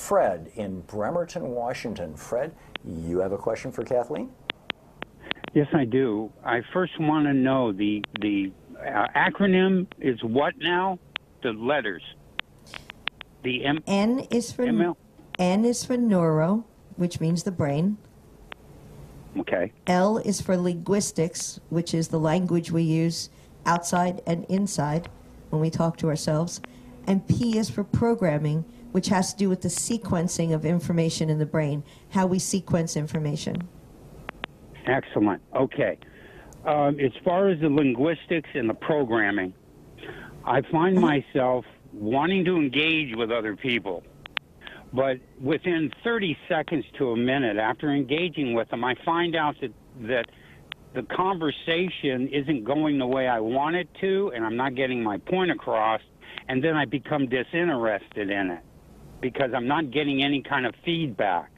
Fred in Bremerton, Washington. Fred, you have a question for Kathleen? Yes, I do. I first want to know the acronym is what now? The letters. The N is for ML? N is for neuro, which means the brain. Okay. L is for linguistics, which is the language we use outside and inside when we talk to ourselves. And P is for programming, which has to do with the sequencing of information in the brain, how we sequence information. Excellent. Okay. As far as the linguistics and the programming, I find myself wanting to engage with other people. But within 30 seconds to a minute after engaging with them, I find out that the conversation isn't going the way I want it to, and I'm not getting my point across, and then I become disinterested in it because I'm not getting any kind of feedback.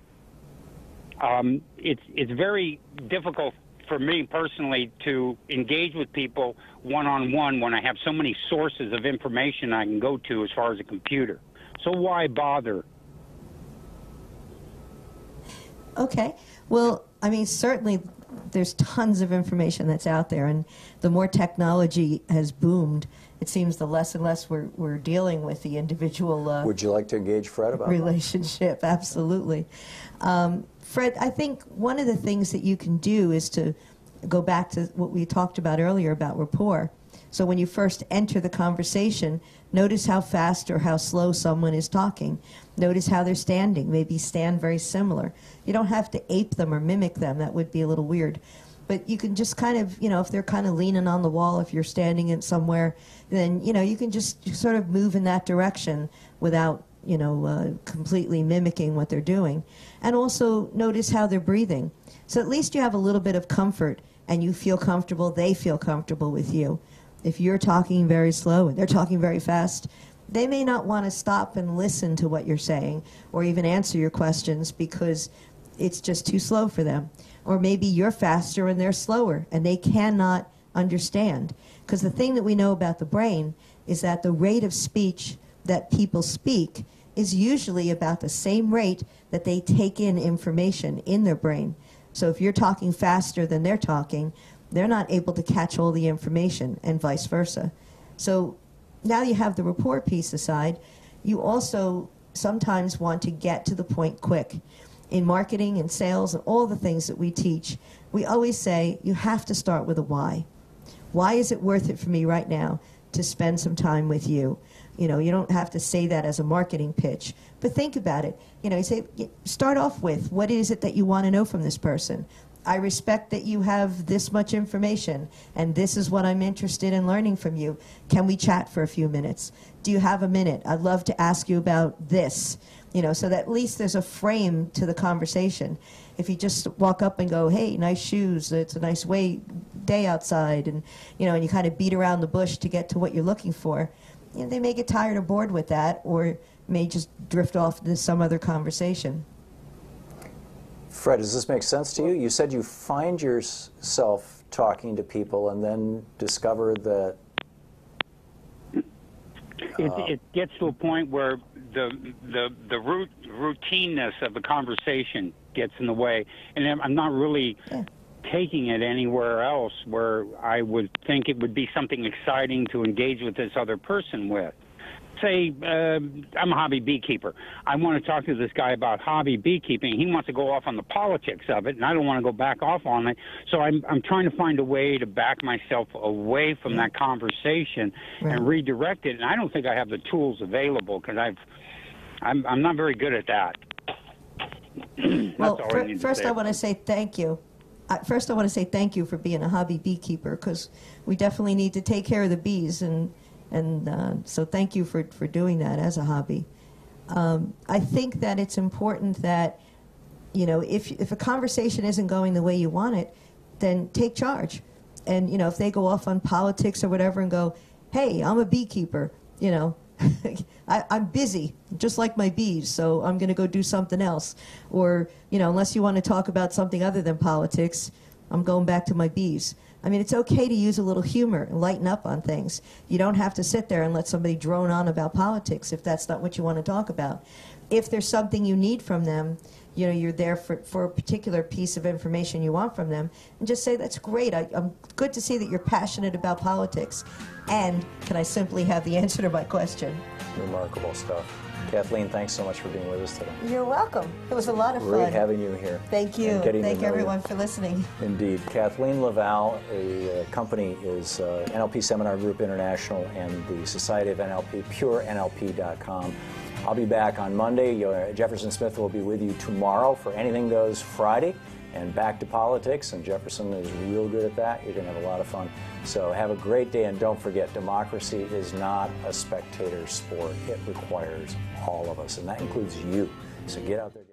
It's very difficult for me personally to engage with people one-on-one when I have so many sources of information I can go to as far as a computer. So why bother? Okay. Well, I mean, certainly there's tons of information that's out there, and the more technology has boomed, it seems the less and less we're dealing with the individual Would you like to engage Fred about relationship? That? Absolutely. Fred, I think one of the things that you can do is to go back to what we talked about earlier about rapport. So when you first enter the conversation, notice how fast or how slow someone is talking. Notice how they're standing. Maybe stand very similar. You don't have to ape them or mimic them. That would be a little weird. But you can just kind of, if they're kind of leaning on the wall, if you're standing in somewhere, then, you can just sort of move in that direction without, completely mimicking what they're doing. And also notice how they're breathing. So at least you have a little bit of comfort and you feel comfortable, they feel comfortable with you. If you're talking very slow and they're talking very fast, they may not want to stop and listen to what you're saying or even answer your questions because it's just too slow for them. Or maybe you're faster and they're slower and they cannot understand. Because the thing that we know about the brain is that the rate of speech that people speak is usually about the same rate that they take in information in their brain. So if you're talking faster than they're talking, they're not able to catch all the information and vice versa. So now you have the rapport piece aside, you also sometimes want to get to the point quick. In marketing and sales and all the things that we teach, we always say you have to start with a why. Why is it worth it for me right now to spend some time with you? You don't have to say that as a marketing pitch, but think about it. You say, start off with, what is it that you want to know from this person? I respect that you have this much information, and this is what I'm interested in learning from you. Can we chat for a few minutes? Do you have a minute? I'd love to ask you about this. So that at least there's a frame to the conversation. If you just walk up and go, hey, nice shoes, it's a nice day outside, and and you kind of beat around the bush to get to what you're looking for, they may get tired or bored with that, or may just drift off into some other conversation. Fred, does this make sense to you? You said you find yourself talking to people and then discover that... It gets to a point where the routineness of the conversation gets in the way, and I'm not really taking it anywhere else where I would think it would be something exciting to engage with this other person with. Say, I'm a hobby beekeeper. I want to talk to this guy about hobby beekeeping. He wants to go off on the politics of it, and I don't want to go back off on it. So I'm trying to find a way to back myself away from that conversation and redirect it. And I don't think I have the tools available because I'm not very good at that. Well, first I want to say thank you. First I want to say thank you for being a hobby beekeeper, because we definitely need to take care of the bees, and so thank you for doing that as a hobby. I think that it's important that, if a conversation isn't going the way you want it, then take charge. And, if they go off on politics or whatever and go, hey, I'm a beekeeper, I'm busy, just like my bees, so I'm going to go do something else. Or, unless you want to talk about something other than politics, I'm going back to my bees. I mean, it's okay to use a little humor and lighten up on things. You don't have to sit there and let somebody drone on about politics if that's not what you want to talk about. if there's something you need from them, you know, you're there for a particular piece of information you want from them, and just say, that's great. I'm good to see that you're passionate about politics. And can I simply have the answer to my question? Remarkable stuff. Kathleen, thanks so much for being with us today. You're welcome. It was a lot of fun. Great having you here. Thank you. Thank everyone for listening. Indeed. Kathleen La Valle, a company is NLP Seminar Group International and the Society of NLP, purenlp.com. I'll be back on Monday. Jefferson Smith will be with you tomorrow for Anything Goes Friday, and back to politics, and Jefferson is real good at that. You're going to have a lot of fun. So have a great day, and don't forget, democracy is not a spectator sport. It requires all of us, and that includes you. So get out there.